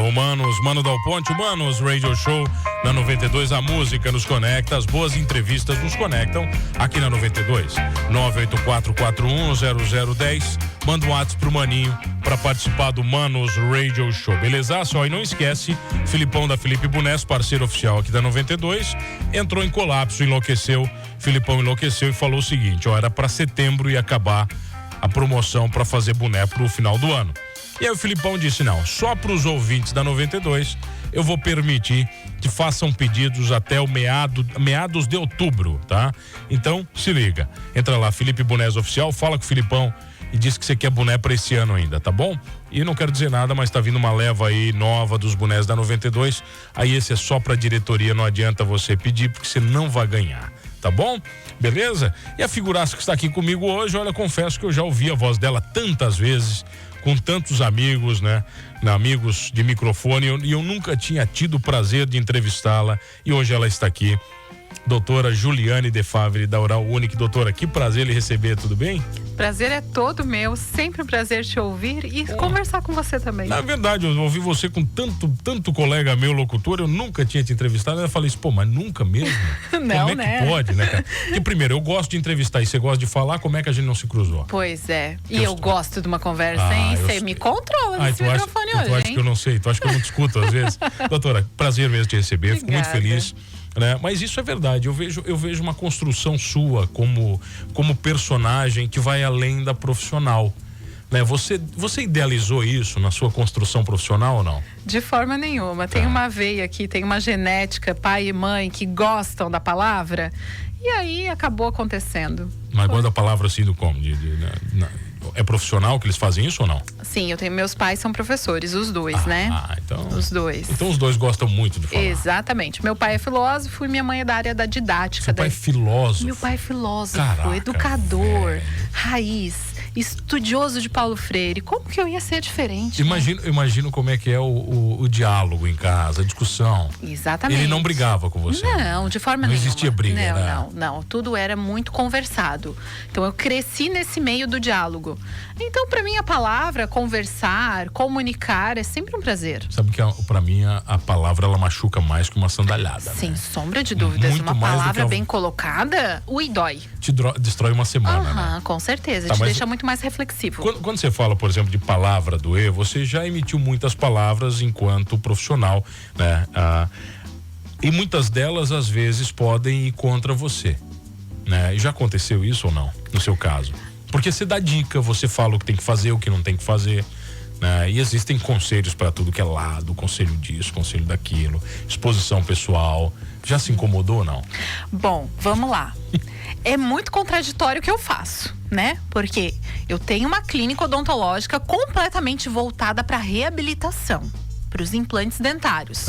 Alô, Manos, Mano Dal Ponte, Manos Radio Show na 92, a música nos conecta, as boas entrevistas nos conectam aqui na 92. 984410010, manda um WhatsApp pro Maninho para participar do Manos Radio Show, beleza? Só e não esquece, Filipão da Felipe Bunés, parceiro oficial aqui da 92, entrou em colapso, enlouqueceu, Filipão enlouqueceu e falou o seguinte, ó, era para setembro e acabar a promoção para fazer boné pro final do ano. E aí o Filipão disse, não, só para os ouvintes da 92 eu vou permitir que façam pedidos até o meados de outubro, tá? Então, se liga, entra lá, Felipe Bunés Oficial, fala com o Filipão e diz que você quer boné para esse ano ainda, tá bom? E não quero dizer nada, mas tá vindo uma leva aí nova dos bonés da 92, aí esse é só pra diretoria, não adianta você pedir porque você não vai ganhar. Tá bom? Beleza? E a figuraça que está aqui comigo hoje, olha, confesso que eu já ouvi a voz dela tantas vezes, com tantos amigos, né? Amigos de microfone, e eu nunca tinha tido o prazer de entrevistá-la, e hoje ela está aqui. Doutora Juliane De Favre, da Oral Unique. Doutora, que prazer lhe receber, tudo bem? Prazer é todo meu, sempre um prazer te ouvir e conversar com você também. Na verdade, eu ouvi você com tanto colega meu, locutor, eu nunca tinha te entrevistado, eu falei assim, pô, mas nunca mesmo? Não, como é que pode, né, cara? Porque primeiro, eu gosto de entrevistar e você gosta de falar, como é que a gente não se cruzou? Pois é, e eu gosto de uma conversa, hein? Você me controla nesse microfone hoje, tu acha que eu não sei, tu acha que eu não discuto às vezes? Doutora, prazer mesmo te receber, fico muito feliz. Né? Mas isso é verdade, eu vejo uma construção sua como personagem que vai além da profissional, né? Você idealizou isso na sua construção profissional ou não? De forma nenhuma, tem uma veia aqui, tem uma genética, pai e mãe que gostam da palavra e aí acabou acontecendo. Mas gosta da palavra assim do como? É profissional que eles fazem isso ou não? Sim, meus pais são professores, os dois, né? Então, os dois. Então os dois gostam muito de falar. Exatamente. Meu pai é filósofo e minha mãe é da área da didática. Seu pai é filósofo? Meu pai é filósofo, Caraca, educador, raiz, estudioso de Paulo Freire. Como que eu ia ser diferente? Imagino como é que é o diálogo em casa, a discussão. Exatamente. Ele não brigava com você? Não, de forma nenhuma. Não existia briga, Não. Tudo era muito conversado. Então eu cresci nesse meio do diálogo. Então, para mim, a palavra conversar, comunicar é sempre um prazer. Sabe que pra mim a palavra ela machuca mais que uma sandalhada. Sem sombra de dúvidas. Muito uma palavra bem colocada, dói. Te destrói uma semana. Né? Com certeza. Te deixa muito mais reflexivo. Quando você fala, por exemplo, de palavra doer, você já emitiu muitas palavras enquanto profissional, né? E muitas delas, às vezes, podem ir contra você, né? E já aconteceu isso ou não, no seu caso? Porque você dá dica, você fala o que tem que fazer, o que não tem que fazer, né? E existem conselhos para tudo que é lado, conselho disso, conselho daquilo, exposição pessoal. Já se incomodou ou não? Bom, vamos lá. É muito contraditório o que eu faço, né? Porque eu tenho uma clínica odontológica completamente voltada para reabilitação, para os implantes dentários.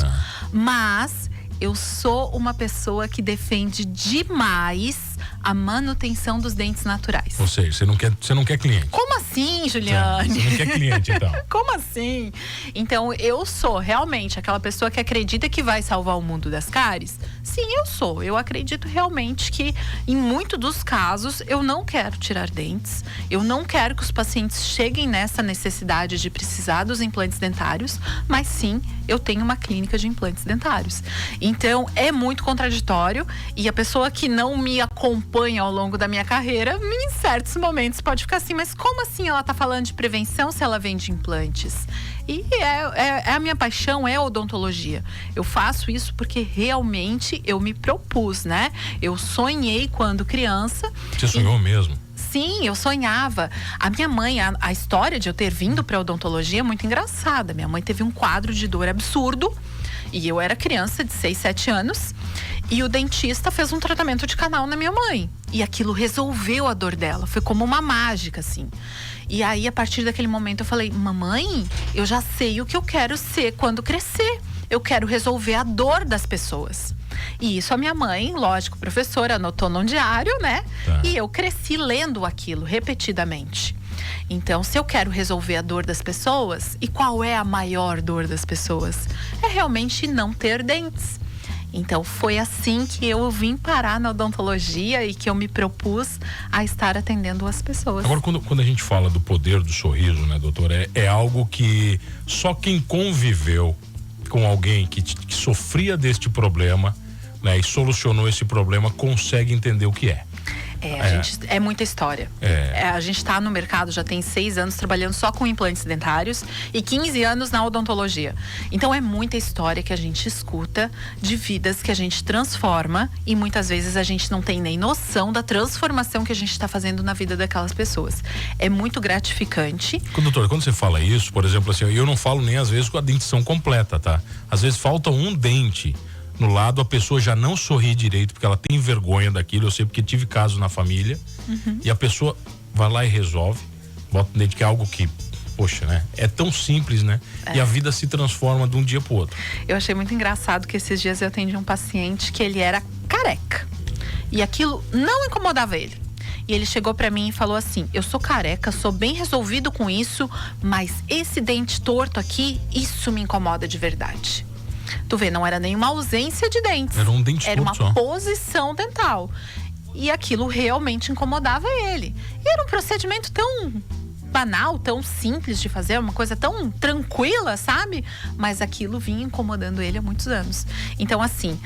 Mas eu sou uma pessoa que defende demais a manutenção dos dentes naturais. Ou seja, você não quer cliente. Como assim, Juliane? Você não quer cliente, então? Como assim? Então, eu sou realmente aquela pessoa que acredita que vai salvar o mundo das cáries? Sim, eu sou. Eu acredito realmente que, em muitos dos casos, eu não quero tirar dentes. Eu não quero que os pacientes cheguem nessa necessidade de precisar dos implantes dentários. Mas sim, eu tenho uma clínica de implantes dentários. Então, é muito contraditório. E a pessoa que não me acompanha ao longo da minha carreira, em certos momentos pode ficar assim, mas como assim ela tá falando de prevenção se ela vende implantes? E a minha paixão é a odontologia. Eu faço isso porque realmente eu me propus, né? Eu sonhei quando criança. Você sonhou mesmo? Sim, eu sonhava. A minha mãe, a história de eu ter vindo para odontologia é muito engraçada. Minha mãe teve um quadro de dor absurdo e eu era criança de 6, 7 anos e o dentista fez um tratamento de canal na minha mãe e aquilo resolveu a dor dela. Foi como uma mágica, assim. E aí, a partir daquele momento, eu falei, mamãe, eu já sei o que eu quero ser quando crescer. Eu quero resolver a dor das pessoas. E isso a minha mãe, lógico, professora, anotou num diário, né? E eu cresci lendo aquilo repetidamente. Então, se eu quero resolver a dor das pessoas, e qual é a maior dor das pessoas? É realmente não ter dentes. Então foi assim que eu vim parar na odontologia e que eu me propus a estar atendendo as pessoas. Agora, quando a gente fala do poder do sorriso, né, doutora, é algo que só quem conviveu com alguém que sofria deste problema, né, e solucionou esse problema, consegue entender o que é. Gente, é muita história. A gente está no mercado, já tem 6 anos trabalhando só com implantes dentários e 15 anos na odontologia. Então é muita história que a gente escuta de vidas que a gente transforma e muitas vezes a gente não tem nem noção da transformação que a gente está fazendo na vida daquelas pessoas. É muito gratificante. Doutora, quando você fala isso, por exemplo, assim, eu não falo nem às vezes com a dentição completa, tá? Às vezes falta um dente no lado, a pessoa já não sorri direito porque ela tem vergonha daquilo. Eu sei porque tive casos na família. E a pessoa vai lá e resolve, bota um dente, que é algo que, poxa, né? É tão simples, né? E a vida se transforma de um dia pro outro. Eu achei muito engraçado que esses dias eu atendi um paciente que ele era careca e aquilo não incomodava ele. E ele chegou pra mim e falou assim: eu sou careca, sou bem resolvido com isso, mas esse dente torto aqui, isso me incomoda de verdade. Tu vê, não era nenhuma ausência de dentes. Era um dente Era uma torto só. posição dental. E aquilo realmente incomodava ele. E era um procedimento tão banal, tão simples de fazer, uma coisa tão tranquila, sabe? Mas aquilo vinha incomodando ele há muitos anos. Então, assim,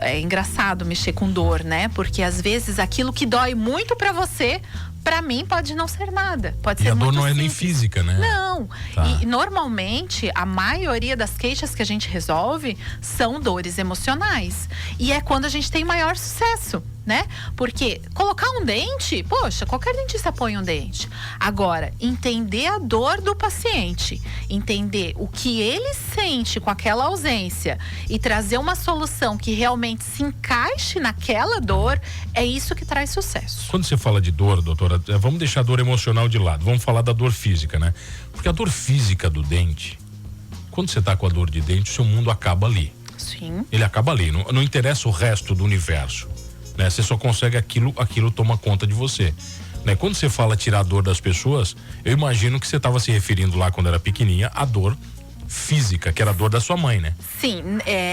é engraçado mexer com dor, né? Porque às vezes aquilo que dói muito pra você, pra mim pode não ser nada. Pode ser E a dor muito não é simples. nem física, né? Não. Tá. E normalmente a maioria das queixas que a gente resolve são dores emocionais. E é quando a gente tem maior sucesso, né? Porque colocar um dente, poxa, qualquer dentista põe um dente. Agora, entender a dor do paciente, entender o que ele sente com aquela ausência e trazer uma solução que realmente se encaixe naquela dor, é isso que traz sucesso. Quando você fala de dor, doutora, vamos deixar a dor emocional de lado, vamos falar da dor física, né? Porque a dor física do dente, quando você tá com a dor de dente, o seu mundo acaba ali. Sim. Ele acaba ali, não interessa o resto do universo, né? Você só consegue aquilo toma conta de você, né? Quando você fala tirar a dor das pessoas, eu imagino que você estava se referindo lá quando era pequenininha à dor física, que era a dor da sua mãe, né? Sim,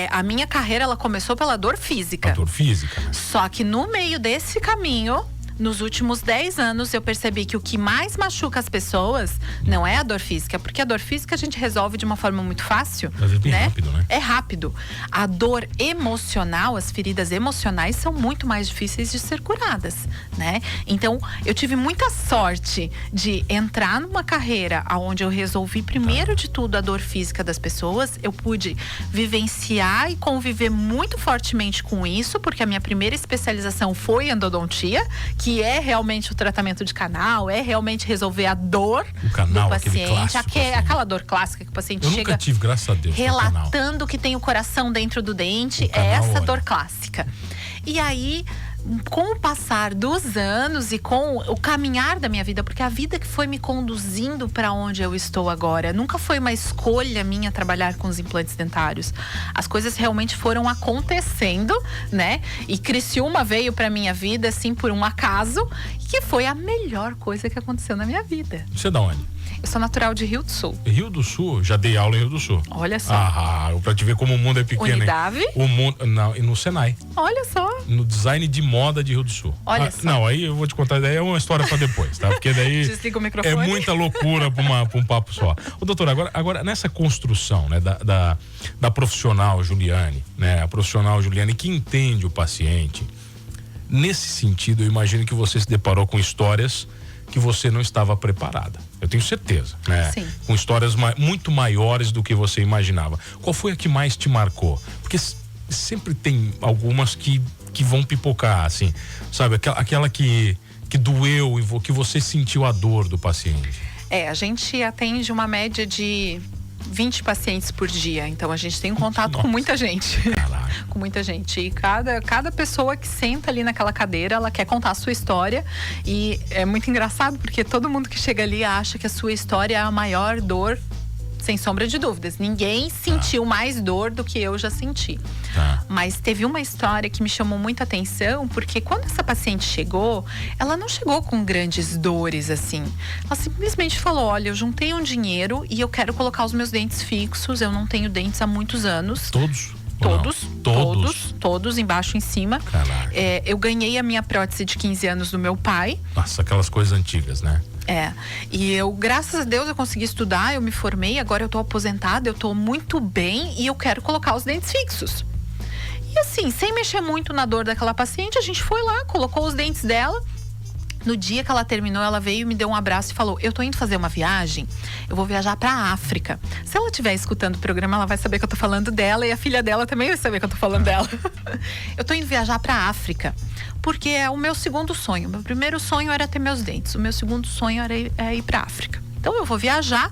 a minha carreira ela começou pela dor física. A dor física, né? Só que no meio desse caminho, nos últimos 10 anos, eu percebi que o que mais machuca as pessoas não é a dor física, porque a dor física a gente resolve de uma forma muito fácil, Mas é bem né? rápido, né? É rápido. A dor emocional, as feridas emocionais são muito mais difíceis de ser curadas, né? Então, eu tive muita sorte de entrar numa carreira onde eu resolvi primeiro de tudo a dor física das pessoas. Eu pude vivenciar e conviver muito fortemente com isso, porque a minha primeira especialização foi endodontia, que é realmente o tratamento de canal, é realmente resolver a dor O canal, do aquele paciente, clássico, assim. aquela dor clássica que o paciente Eu chega nunca tive, graças a Deus, no canal. relatando que tem o coração dentro do dente, canal, é essa olha. dor clássica. E aí, com o passar dos anos e com o caminhar da minha vida, porque a vida que foi me conduzindo para onde eu estou agora, nunca foi uma escolha minha trabalhar com os implantes dentários. As coisas realmente foram acontecendo, né? E Criciúma veio para minha vida assim por um acaso, que foi a melhor coisa que aconteceu na minha vida. Você é da onde? Eu sou natural de Rio do Sul. Rio do Sul? Já dei aula em Rio do Sul. Olha só. Pra te ver como o mundo é pequeno, hein? Unidade? O mundo, não, e no Senai, Olha só. no design de moda de Rio do Sul. Olha só. Não, aí eu vou te contar, daí é uma história pra depois, tá? Porque daí Desliga o microfone. é muita loucura pra um papo só. Ô, doutor, agora nessa construção, né, da profissional Juliane, né, a profissional Juliane que entende o paciente, nesse sentido, eu imagino que você se deparou com histórias que você não estava preparada. Eu tenho certeza, né? Sim. Com histórias muito maiores do que você imaginava. Qual foi a que mais te marcou? Porque sempre tem algumas que vão pipocar, assim, sabe? Aquela que doeu e que você sentiu a dor do paciente. A gente atende uma média de 20 pacientes por dia, então a gente tem um contato Nossa. com muita gente. Caralho. Com muita gente. E cada pessoa que senta ali naquela cadeira, ela quer contar a sua história. E é muito engraçado, porque todo mundo que chega ali acha que a sua história é a maior dor, sem sombra de dúvidas. Ninguém sentiu mais dor do que eu já senti. Tá. Mas teve uma história que me chamou muita atenção, porque quando essa paciente chegou, ela não chegou com grandes dores, assim. Ela simplesmente falou: olha, eu juntei um dinheiro e eu quero colocar os meus dentes fixos, eu não tenho dentes há muitos anos. Todos? Todos, Todos? todos, embaixo e em cima. Eu ganhei a minha prótese de 15 anos do meu pai. Nossa, aquelas coisas antigas, né? E eu, graças a Deus, eu consegui estudar, eu me formei, agora eu tô aposentada, eu tô muito bem e eu quero colocar os dentes fixos. E assim, sem mexer muito na dor daquela paciente, a gente foi lá, colocou os dentes dela. No dia que ela terminou, ela veio, me deu um abraço e falou: eu tô indo fazer uma viagem, eu vou viajar pra África. Se ela estiver escutando o programa, ela vai saber que eu tô falando dela, e a filha dela também vai saber que eu tô falando dela. Eu tô indo viajar pra África, porque é o meu segundo sonho. Meu primeiro sonho era ter meus dentes, o meu segundo sonho era ir pra África. Então eu vou viajar,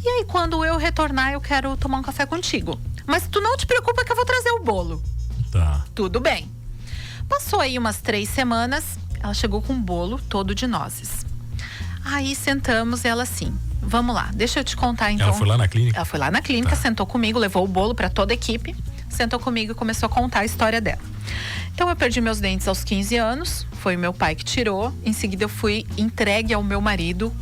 e aí quando eu retornar, eu quero tomar um café contigo. Mas tu não te preocupa que eu vou trazer o bolo. Tá. Tudo bem. Passou aí umas 3 semanas, ela chegou com um bolo todo de nozes. Aí sentamos, ela assim: vamos lá, deixa eu te contar então. Ela foi lá na clínica? Ela foi lá na clínica, sentou comigo, levou o bolo para toda a equipe, sentou comigo e começou a contar a história dela. Então eu perdi meus dentes aos 15 anos, foi meu pai que tirou. Em seguida eu fui entregue ao meu marido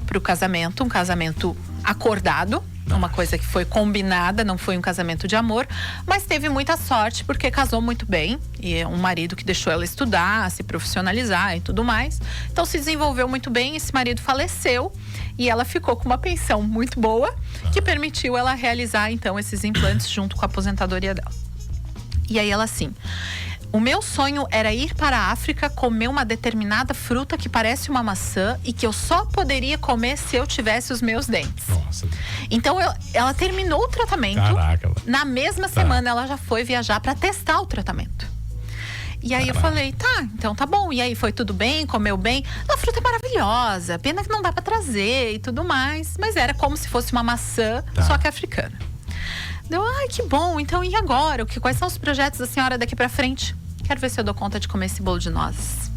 pro casamento, um casamento acordado. Uma coisa que foi combinada, não foi um casamento de amor, mas teve muita sorte porque casou muito bem, e é um marido que deixou ela estudar, se profissionalizar e tudo mais. Então se desenvolveu muito bem. Esse marido faleceu e ela ficou com uma pensão muito boa, que permitiu ela realizar então esses implantes junto com a aposentadoria dela. E aí ela assim: o meu sonho era ir para a África, comer uma determinada fruta que parece uma maçã e que eu só poderia comer se eu tivesse os meus dentes. Nossa. Então ela terminou o tratamento. Caraca. Na mesma semana ela já foi viajar para testar o tratamento. E aí eu falei: tá, então tá bom. E aí foi tudo bem, comeu bem. A fruta é maravilhosa, pena que não dá para trazer e tudo mais. Mas era como se fosse uma maçã, só que africana. Deu: ai, que bom, então e agora? Quais são os projetos da senhora daqui pra frente? Quero ver se eu dou conta de comer esse bolo de nozes.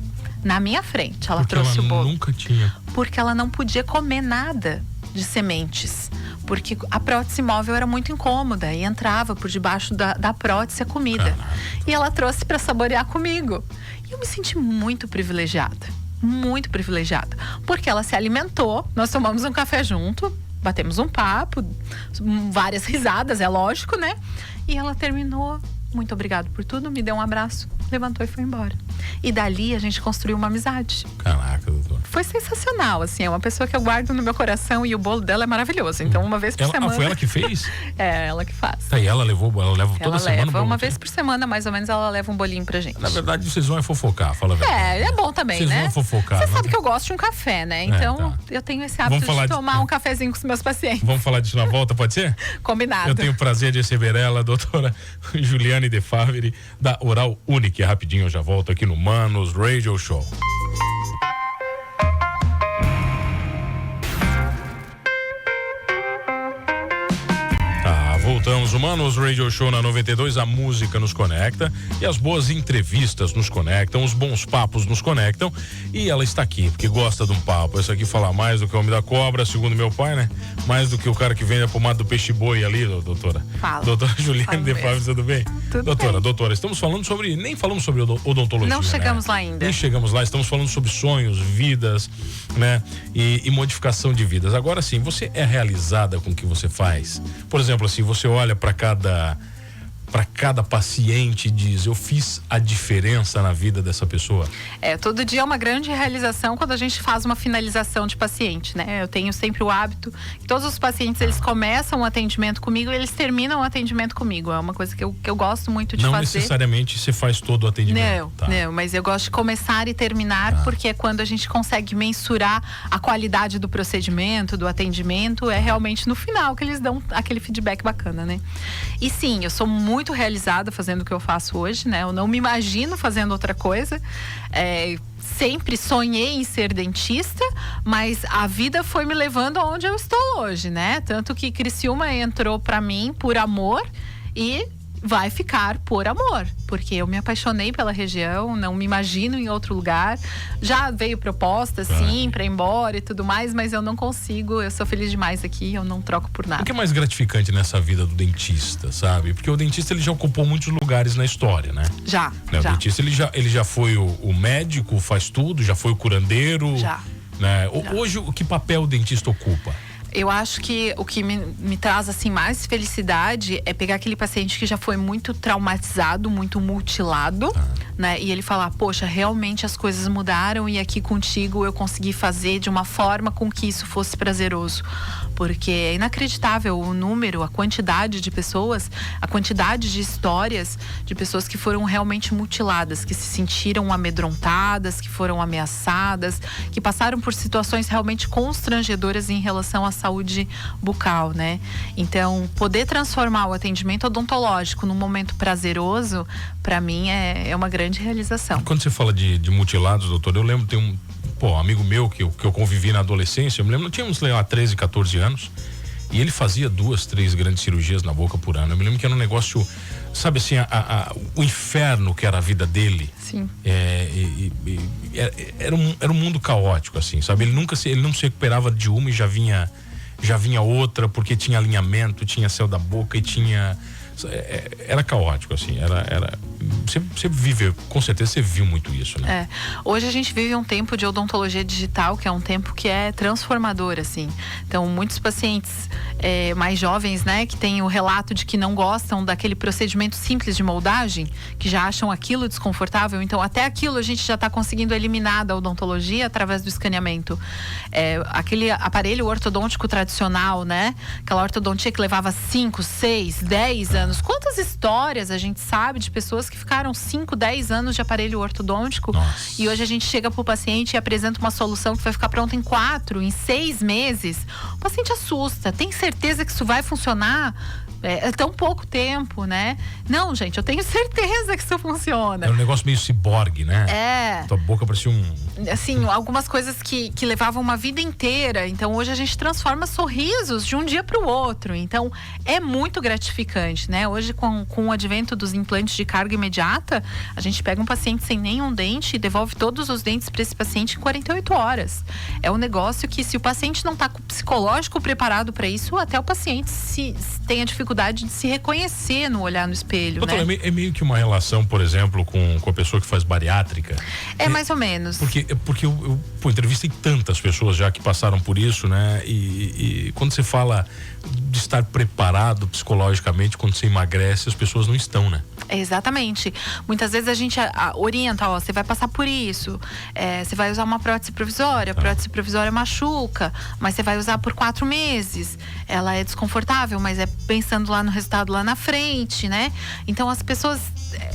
Na minha frente, ela trouxe o bolo. Nunca tinha. Porque ela não podia comer nada de sementes. Porque a prótese móvel era muito incômoda e entrava por debaixo da prótese a comida. Caraca. E ela trouxe para saborear comigo. E eu me senti muito privilegiada. Muito privilegiada. Porque ela se alimentou, nós tomamos um café junto, batemos um papo, várias risadas, é lógico, né? E ela terminou: muito obrigado por tudo, me deu um abraço, levantou e foi embora. E dali a gente construiu uma amizade. Caraca, doutor. Foi sensacional, assim, é uma pessoa que eu guardo no meu coração, e o bolo dela é maravilhoso. Então, uma vez por semana. Foi ela que fez? É, ela que faz. Tá, e ela leva toda semana um bolo? Uma vez por semana, mais ou menos, ela leva um bolinho pra gente. Na verdade, vocês vão fofocar, fala a verdade. É bom também, vocês né? Vocês vão fofocar. Você sabe que eu gosto de um café, né? Então, eu tenho esse hábito de tomar um cafezinho com os meus pacientes. Vamos falar disso na volta, pode ser? Combinado. Eu tenho o prazer de receber ela, a doutora Juliane De Favre, da Oral Unique. Rapidinho eu já volto aqui no Manos Radio Show. Voltamos, Humanos Radio Show na 92, a música nos conecta e as boas entrevistas nos conectam, os bons papos nos conectam, e ela está aqui porque gosta de um papo. Esse aqui fala mais do que o homem da cobra, segundo meu pai, né? Mais do que o cara que vende a pomada do peixe boi ali, doutora. Fala. Doutora Juliane De Favre, tudo bem? Tudo bem. Doutora, estamos falando sobre, nem falamos sobre odontologia. Não chegamos né? lá ainda. Nem chegamos lá, estamos falando sobre sonhos, vidas, né? E modificação de vidas. Agora sim, você é realizada com o que você faz? Por exemplo, assim, você olha para cada paciente e diz: eu fiz a diferença na vida dessa pessoa? Todo dia é uma grande realização quando a gente faz uma finalização de paciente, né? Eu tenho sempre o hábito que todos os pacientes, eles começam o atendimento comigo e eles terminam o atendimento comigo. É uma coisa que eu gosto muito de fazer. Não necessariamente você faz todo o atendimento. Não, mas eu gosto de começar e terminar, porque é quando a gente consegue mensurar a qualidade do procedimento, do atendimento, é realmente no final que eles dão aquele feedback bacana, né? E sim, eu sou muito realizada fazendo o que eu faço hoje, né? Eu não me imagino fazendo outra coisa. Sempre sonhei em ser dentista, mas a vida foi me levando aonde eu estou hoje, né? Tanto que Criciúma entrou pra mim por amor e vai ficar por amor, porque eu me apaixonei pela região, não me imagino em outro lugar. Já veio proposta, sim, pra ir embora e tudo mais, mas eu não consigo, eu sou feliz demais aqui, eu não troco por nada. O que é mais gratificante nessa vida do dentista, sabe? Porque o dentista, ele já ocupou muitos lugares na história, né? Já. O dentista, ele já foi o médico, faz tudo, já foi o curandeiro. Já. Né? Hoje, que papel o dentista ocupa? Eu acho que o que me traz assim mais felicidade é pegar aquele paciente que já foi muito traumatizado, muito mutilado, né? E ele falar, poxa, realmente as coisas mudaram e aqui contigo eu consegui fazer de uma forma com que isso fosse prazeroso. Porque é inacreditável o número, a quantidade de pessoas, a quantidade de histórias de pessoas que foram realmente mutiladas, que se sentiram amedrontadas, que foram ameaçadas, que passaram por situações realmente constrangedoras em relação à saúde bucal, né? Então, poder transformar o atendimento odontológico num momento prazeroso, para mim é uma grande realização. Quando você fala de mutilados, doutor, eu lembro de um amigo meu que eu convivi na adolescência, eu me lembro, tínhamos lá 13, 14 anos, e ele fazia 2, 3 grandes cirurgias na boca por ano. Eu me lembro que era um negócio, sabe assim, o inferno que era a vida dele. Sim. Era um mundo caótico, assim, sabe? Ele não se recuperava de uma e já vinha outra, porque tinha alinhamento, tinha céu da boca e tinha... Era caótico, assim, você vive, com certeza você viu muito isso, né? Hoje a gente vive um tempo de odontologia digital, que é um tempo que é transformador, assim. Então, muitos pacientes mais jovens, né, que têm o relato de que não gostam daquele procedimento simples de moldagem, que já acham aquilo desconfortável. Então, até aquilo a gente já está conseguindo eliminar da odontologia através do escaneamento. Aquele aparelho ortodôntico tradicional, né? Aquela ortodontia que levava 5, 6, 10 anos. Quantas histórias a gente sabe de pessoas que ficaram 5, 10 anos de aparelho ortodôntico. Nossa. E hoje a gente chega pro paciente e apresenta uma solução que vai ficar pronta em 4, em 6 meses. O paciente assusta. Tem certeza que isso vai funcionar? É tão pouco tempo, né? Não, gente, eu tenho certeza que isso funciona. Era um negócio meio ciborgue, né? Tua boca parecia assim, algumas coisas que levavam uma vida inteira. Então, hoje a gente transforma sorrisos de um dia para o outro. Então, é muito gratificante, né? Hoje, com o advento dos implantes de carga imediata, a gente pega um paciente sem nenhum dente e devolve todos os dentes para esse paciente em 48 horas. É um negócio que, se o paciente não está com o psicológico preparado para isso, até o paciente tem a dificuldade de se reconhecer no olhar no espelho, doutora, né? É meio que uma relação, por exemplo, com a pessoa que faz bariátrica. Mais ou menos. Porque eu entrevistei tantas pessoas já que passaram por isso, né? E quando você fala de estar preparado psicologicamente, quando você emagrece, as pessoas não estão, né? Exatamente. Muitas vezes a gente orienta, você vai passar por isso, você vai usar uma prótese provisória, a prótese provisória machuca, mas você vai usar por 4 meses, ela é desconfortável, mas é pensando lá no resultado lá na frente, né? Então as pessoas,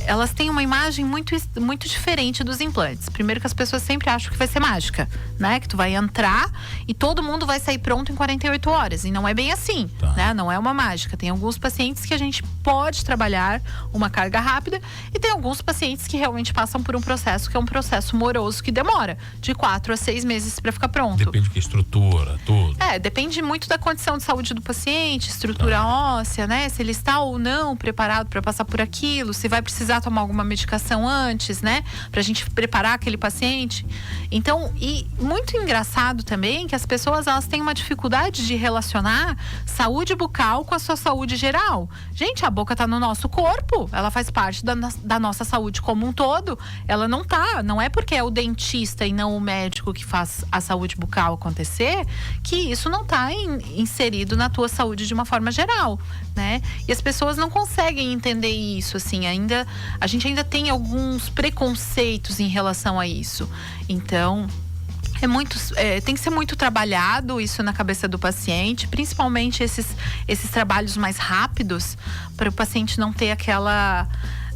elas têm uma imagem muito, muito diferente dos implantes. Primeiro que as pessoas sempre acham que vai ser mágica, né? Que tu vai entrar e todo mundo vai sair pronto em 48 horas, e não é bem assim, né? Não é uma mágica. Tem alguns pacientes que a gente pode trabalhar uma carga rápida e tem alguns pacientes que realmente passam por um processo que é um processo moroso que demora de 4 a 6 meses para ficar pronto. Depende de que estrutura, tudo. Depende muito da condição de saúde do paciente, estrutura óssea, né? Se ele está ou não preparado para passar por aquilo, se vai precisar tomar alguma medicação antes, né? Pra gente preparar aquele paciente. Então, e muito engraçado também que as pessoas, elas têm uma dificuldade de relacionar saúde bucal com a sua saúde geral. Gente, a boca tá no nosso corpo, ela faz parte da nossa saúde como um todo. Ela não é porque é o dentista e não o médico que faz a saúde bucal acontecer, que isso não tá inserido na tua saúde de uma forma geral, né? E as pessoas não conseguem entender isso, assim, a gente ainda tem alguns preconceitos em relação a isso. Então, tem que ser muito trabalhado isso na cabeça do paciente, principalmente esses trabalhos mais rápidos, para o paciente não ter aquela...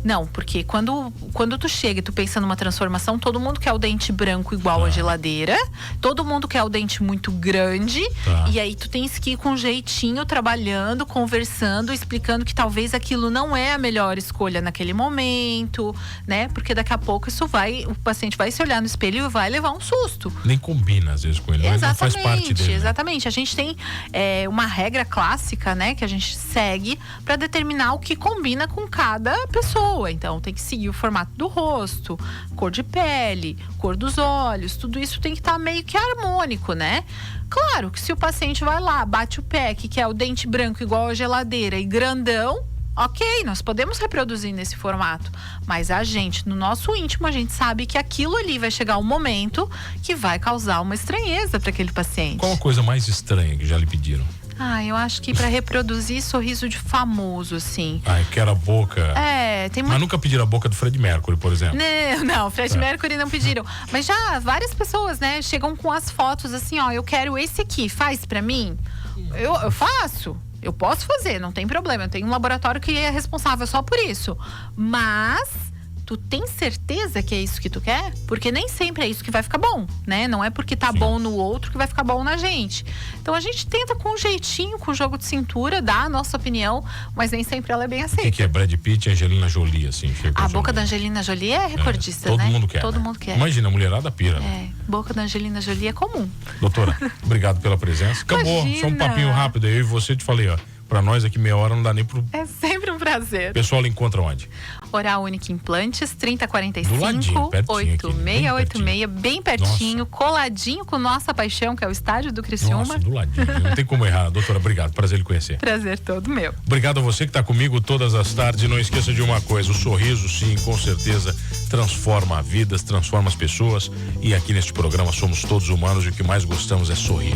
Não, porque quando tu chega e tu pensa numa transformação, todo mundo quer o dente branco igual a geladeira, todo mundo quer o dente muito grande, e aí tu tens que ir com jeitinho, trabalhando, conversando, explicando que talvez aquilo não é a melhor escolha naquele momento, né? Porque daqui a pouco o paciente vai se olhar no espelho e vai levar um susto. Nem combina às vezes com ele, mas não faz parte dele. Exatamente, a gente tem uma regra clássica, né? Que a gente segue para determinar o que combina com cada pessoa. Então tem que seguir o formato do rosto, cor de pele, cor dos olhos, tudo isso tem que estar meio que harmônico, né? Claro que se o paciente vai lá, bate o pé, que quer o dente branco igual a geladeira e grandão, Ok, nós podemos reproduzir nesse formato, mas a gente, no nosso íntimo, a gente sabe que aquilo ali vai chegar um momento que vai causar uma estranheza para aquele paciente. Qual a coisa mais estranha que já lhe pediram? Eu acho que para reproduzir sorriso de famoso, assim. Eu quero a boca. Tem Mas nunca pediram a boca do Fred Mercury, por exemplo? Não, Fred Mercury não pediram. Mas já várias pessoas, né, chegam com as fotos assim, ó, eu quero esse aqui, faz para mim? Eu faço. Eu posso fazer, não tem problema. Eu tenho um laboratório que é responsável só por isso. Mas tu tem certeza que é isso que tu quer? Porque nem sempre é isso que vai ficar bom, né? Não é porque tá bom no outro que vai ficar bom na gente. Então a gente tenta com um jeitinho, com jogo de cintura, dar a nossa opinião, mas nem sempre ela é bem aceita. O que é Brad Pitt e Angelina Jolie, assim? A boca da Angelina Jolie é recordista, todo né? Mundo quer, todo né? mundo quer. Imagina, a mulherada pira, né? Boca da Angelina Jolie é comum. Doutora, obrigado pela presença. Acabou, Imagina. só um papinho rápido. Eu e você te falei, ó. Pra nós aqui meia hora não dá nem pro... É sempre um prazer. O pessoal encontra onde? Oral Única Implantes, 3045 Do ladinho, pertinho aqui, 8686, bem pertinho, Nossa. coladinho com Nossa Paixão, que é o estádio do Criciúma. Nossa, do ladinho. Não tem como errar. Doutora, obrigado. Prazer lhe conhecer. Prazer todo meu. Obrigado a você que está comigo todas as tardes. Não esqueça de uma coisa, o sorriso, sim, com certeza transforma vidas, transforma as pessoas. E aqui neste programa somos todos humanos e o que mais gostamos é sorrir.